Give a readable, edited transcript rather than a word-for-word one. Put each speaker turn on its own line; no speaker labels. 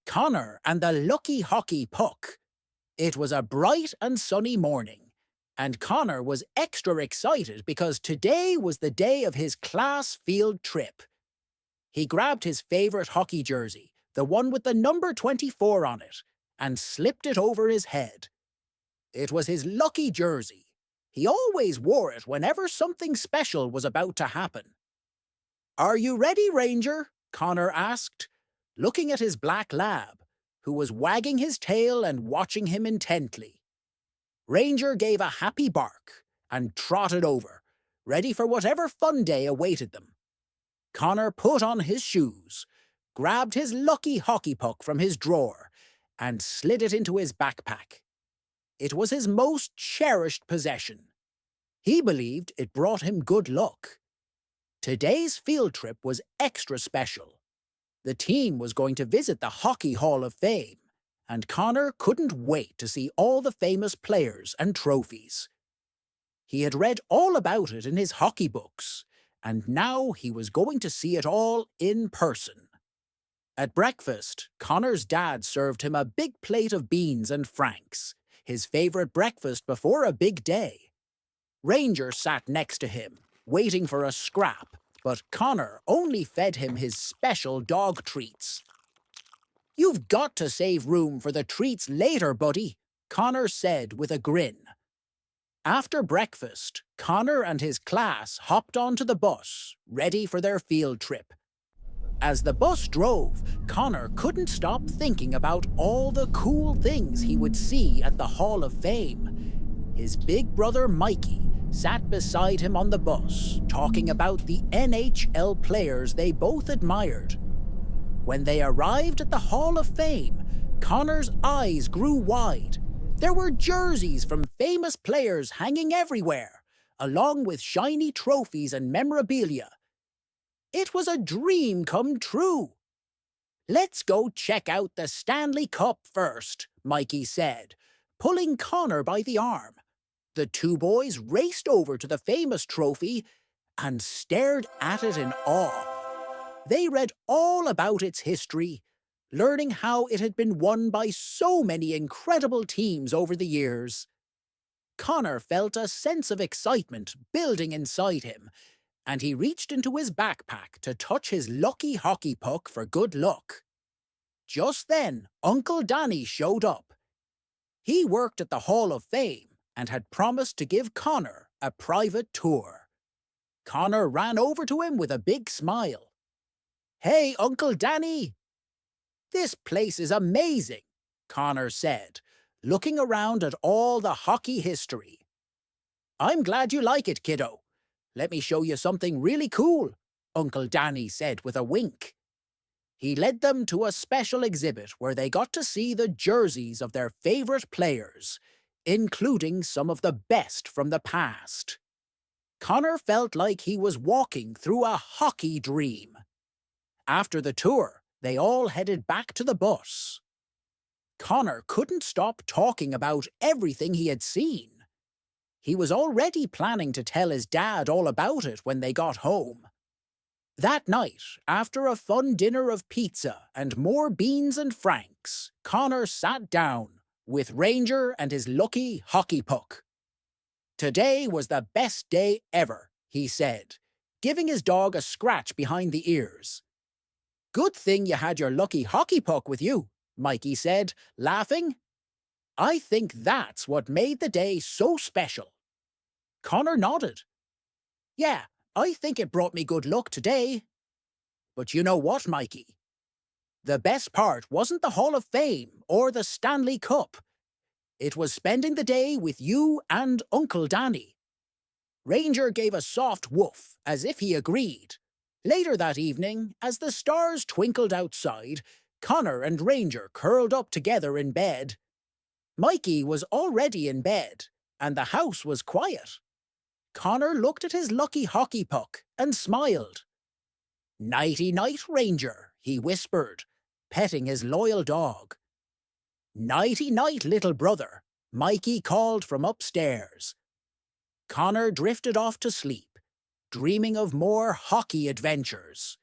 Connor and the lucky hockey puck. It was a bright and sunny morning, and Connor was extra excited because today was the day of his class field trip. He grabbed his favourite hockey jersey, the one with the number 24 on it, and slipped it over his head. It was his lucky jersey. He always wore it whenever something special was about to happen. "Are you ready, Ranger?" Connor asked, looking at his black lab, who was wagging his tail and watching him intently. Ranger gave a happy bark and trotted over, ready for whatever fun day awaited them. Connor put on his shoes, grabbed his lucky hockey puck from his drawer, and slid it into his backpack. It was his most cherished possession. He believed it brought him good luck. Today's field trip was extra special. The team was going to visit the Hockey Hall of Fame, and Connor couldn't wait to see all the famous players and trophies. He had read all about it in his hockey books, and now he was going to see it all in person. At breakfast, Connor's dad served him a big plate of beans and franks, his favourite breakfast before a big day. Ranger sat next to him, waiting for a scrap, but Connor only fed him his special dog treats. "You've got to save room for the treats later, buddy," Connor said with a grin. After breakfast, Connor and his class hopped onto the bus, ready for their field trip. As the bus drove, Connor couldn't stop thinking about all the cool things he would see at the Hall of Fame. His big brother Mikey sat beside him on the bus, talking about the NHL players they both admired. When they arrived at the Hall of Fame, Connor's eyes grew wide. There were jerseys from famous players hanging everywhere, along with shiny trophies and memorabilia. It was a dream come true. "Let's go check out the Stanley Cup first," Mikey said, pulling Connor by the arm. The two boys raced over to the famous trophy and stared at it in awe. They read all about its history, learning how it had been won by so many incredible teams over the years. Connor felt a sense of excitement building inside him, and he reached into his backpack to touch his lucky hockey puck for good luck. Just then, Uncle Danny showed up. He worked at the Hall of Fame and had promised to give Connor a private tour. Connor ran over to him with a big smile. "Hey, Uncle Danny!" "This place is amazing," Connor said, looking around at all the hockey history. "I'm glad you like it, kiddo. Let me show you something really cool," Uncle Danny said with a wink. He led them to a special exhibit where they got to see the jerseys of their favourite players, including some of the best from the past. Connor felt like he was walking through a hockey dream. After the tour, they all headed back to the bus. Connor couldn't stop talking about everything he had seen. He was already planning to tell his dad all about it when they got home. That night, after a fun dinner of pizza and more beans and franks, Connor sat down with Ranger and his lucky hockey puck. "Today was the best day ever," he said, giving his dog a scratch behind the ears. "Good thing you had your lucky hockey puck with you," Mikey said, laughing. "I think that's what made the day so special." Connor nodded. "Yeah, I think it brought me good luck today." "But you know what, Mikey? The best part wasn't the Hall of Fame or the Stanley Cup. It was spending the day with you and Uncle Danny." Ranger gave a soft woof, as if he agreed. Later that evening, as the stars twinkled outside, Connor and Ranger curled up together in bed. Mikey was already in bed, and the house was quiet. Connor looked at his lucky hockey puck and smiled. "Nighty-night, Ranger," he whispered, petting his loyal dog. "Nighty-night, little brother," Mikey called from upstairs. Connor drifted off to sleep, dreaming of more hockey adventures.